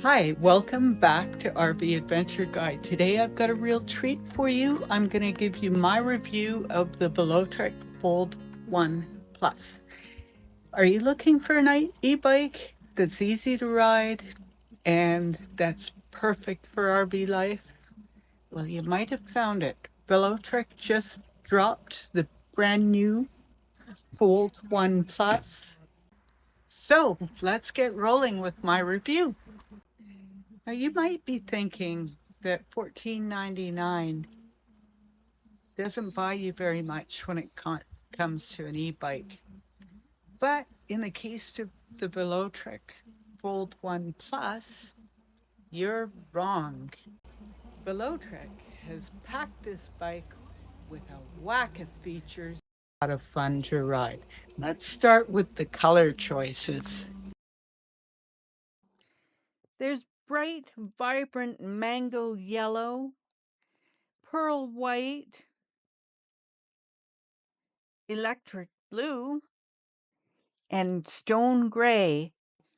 Hi, welcome back to RV Adventure Guide. Today I've got a real treat for you. I'm going to give you my review of the Velotric Fold 1 Plus. Are you looking for an e-bike that's easy to ride and that's perfect for RV life? Well, you might have found it. Velotric just dropped the brand new Fold 1 Plus. So let's get rolling with my review. Now you might be thinking that $14.99 doesn't buy you very much when it comes to an e-bike. But in the case of the Velotric Fold 1 Plus, you're wrong. Velotric has packed this bike with a whack of features. A lot of fun to ride. Let's start with the color choices. There's bright, vibrant mango yellow, pearl white, electric blue, and stone gray.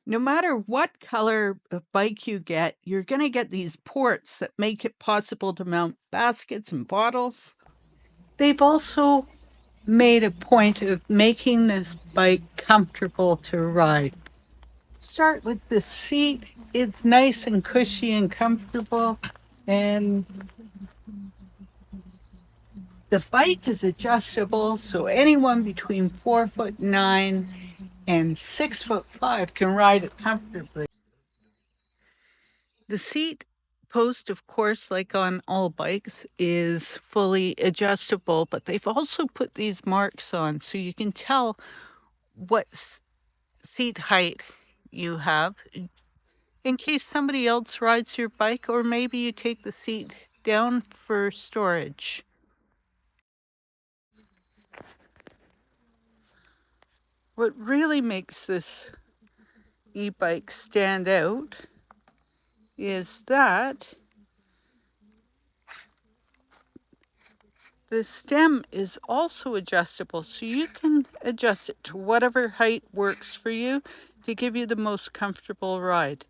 No matter what color of bike you get, you're going to get these ports that make it possible to mount baskets and bottles. They've also made a point of making this bike comfortable to ride. Start with the seat. It's nice and cushy and comfortable, and the bike is adjustable, so anyone between 4'9" and 6'5" can ride it comfortably. The seat post, of course, like on all bikes, is fully adjustable, but they've also put these marks on so you can tell what seat height you have in case somebody else rides your bike, or maybe you take the seat down for storage. What really makes this e-bike stand out is that the stem is also adjustable, so you can adjust it to whatever height works for you to give you the most comfortable ride.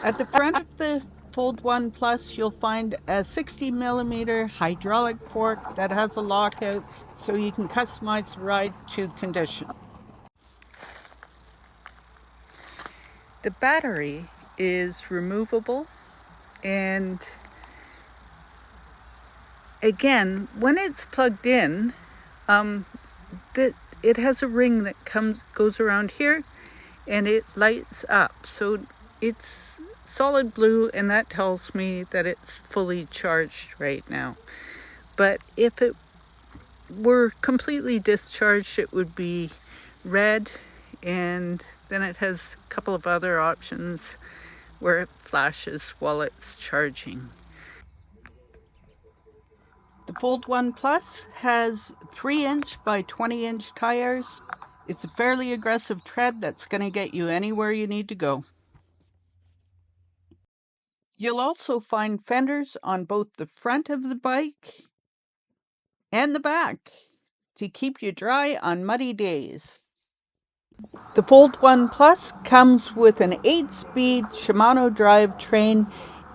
At the front of the Fold 1 Plus, you'll find a 60mm hydraulic fork that has a lockout, so you can customize the ride to condition. The battery is removable, and again, when it's plugged in, it has a ring that goes around here, and it lights up. So it's solid blue, and that tells me that it's fully charged right now. But if it were completely discharged, it would be red, and then it has a couple of other options where it flashes while it's charging. The Fold 1 Plus has 3-inch by 20-inch tires. It's a fairly aggressive tread that's going to get you anywhere you need to go. You'll also find fenders on both the front of the bike and the back to keep you dry on muddy days. The Fold 1 Plus comes with an 8-speed Shimano drivetrain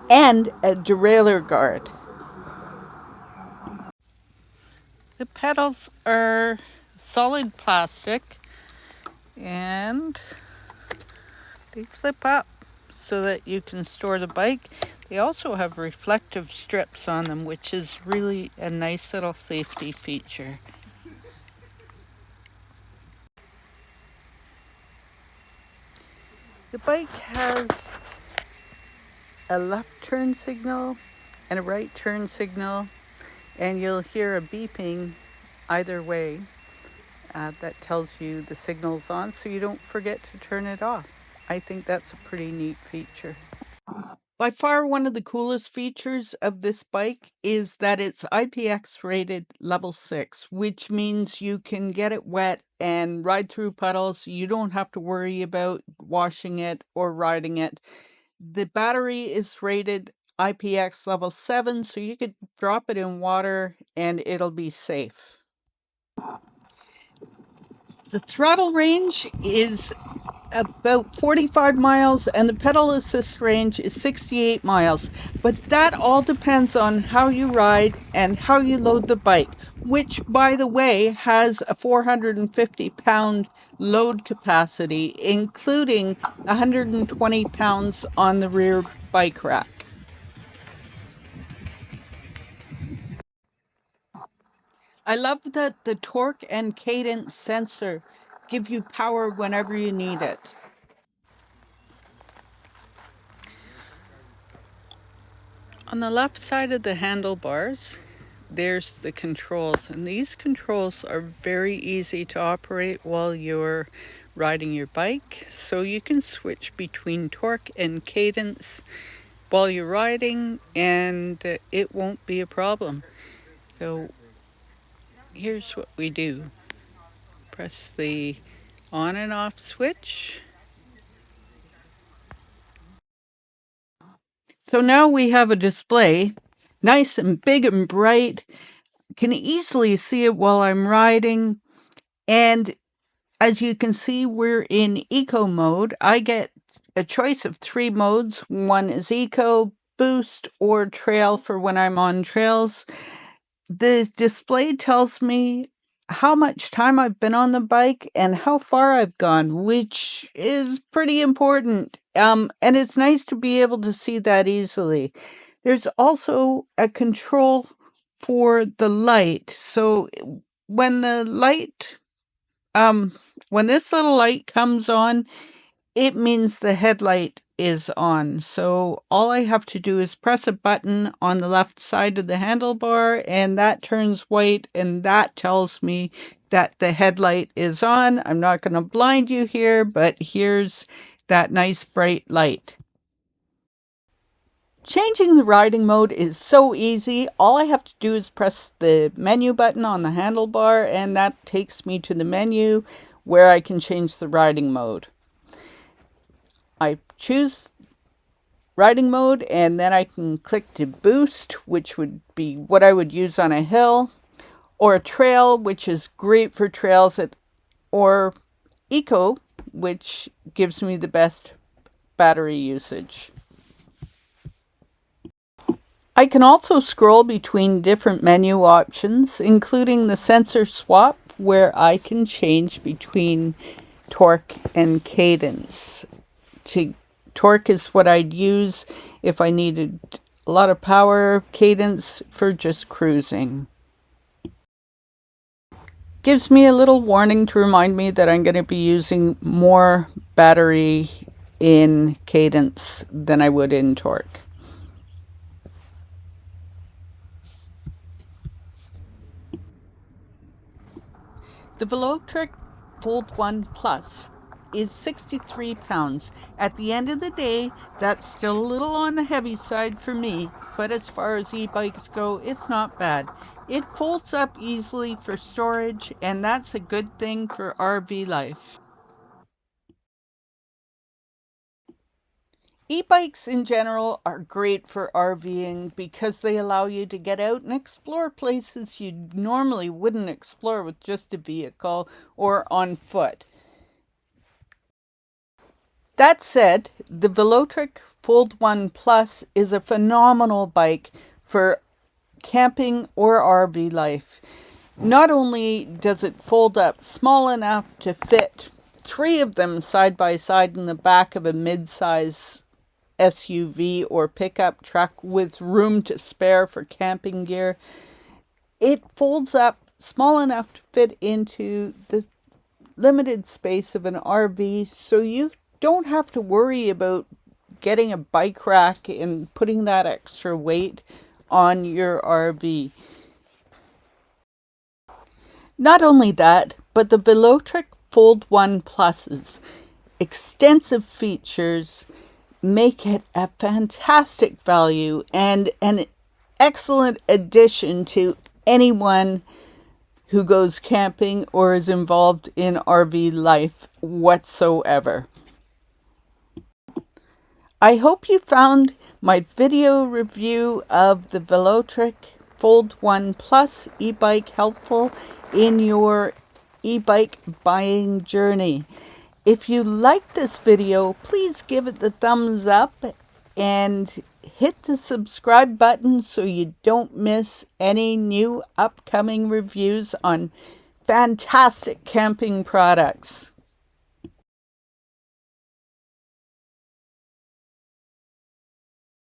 and a derailleur guard. The pedals are solid plastic, and they flip up so that you can store the bike. They also have reflective strips on them, which is really a nice little safety feature. The bike has a left turn signal and a right turn signal, and you'll hear a beeping either way that tells you the signal's on, so you don't forget to turn it off. I think that's a pretty neat feature. By far, one of the coolest features of this bike is that it's IPX rated level 6, which means you can get it wet and ride through puddles. You don't have to worry about washing it or riding it. The battery is rated IPX level 7, so you could drop it in water and it'll be safe. The throttle range is about 45 miles, and the pedal assist range is 68 miles. But that all depends on how you ride and how you load the bike, which, by the way, has a 450-pound load capacity, including 120 pounds on the rear bike rack. I love that the torque and cadence sensor give you power whenever you need it. On the left side of the handlebars, there's the controls, and these controls are very easy to operate while you're riding your bike. So you can switch between torque and cadence while you're riding, and it won't be a problem. So here's what we do. Press the on and off switch. So now we have a display, nice and big and bright. Can easily see it while I'm riding. And as you can see, we're in eco mode. I get a choice of 3 modes. One is eco, boost, or trail for when I'm on trails. The display tells me how much time I've been on the bike and how far I've gone, which is pretty important. And it's nice to be able to see that easily. There's also a control for the light. So when the light, when this little light comes on, it means the headlight is on. So all I have to do is press a button on the left side of the handlebar, and that turns white, and that tells me that the headlight is on. I'm not going to blind you here, but here's that nice bright light. Changing the riding mode is so easy. All I have to do is press the menu button on the handlebar, and that takes me to the menu where I can change the riding mode. I choose riding mode, and then I can click to boost, which would be what I would use on a hill, or a trail, which is great for trails, or eco, which gives me the best battery usage. I can also scroll between different menu options, including the sensor swap, where I can change between torque and cadence. Torque is what I'd use if I needed a lot of power, cadence for just cruising. Gives me a little warning to remind me that I'm going to be using more battery in cadence than I would in torque. The Velotric Fold 1 Plus is 63 pounds. At the end of the day, that's still a little on the heavy side for me, but as far as e-bikes go, it's not bad. It folds up easily for storage, and that's a good thing for RV life. E-bikes in general are great for RVing because they allow you to get out and explore places you normally wouldn't explore with just a vehicle or on foot. That said, the Velotric Fold 1 Plus is a phenomenal bike for camping or RV life. Not only does it fold up small enough to fit 3 of them side by side in the back of a mid-size SUV or pickup truck with room to spare for camping gear, it folds up small enough to fit into the limited space of an RV, so you don't have to worry about getting a bike rack and putting that extra weight on your RV. Not only that, but the Velotric Fold 1 Plus's extensive features make it a fantastic value and an excellent addition to anyone who goes camping or is involved in RV life whatsoever. I hope you found my video review of the Velotric Fold 1 Plus e-bike helpful in your e-bike buying journey. If you like this video, please give it the thumbs up and hit the subscribe button so you don't miss any new upcoming reviews on fantastic camping products.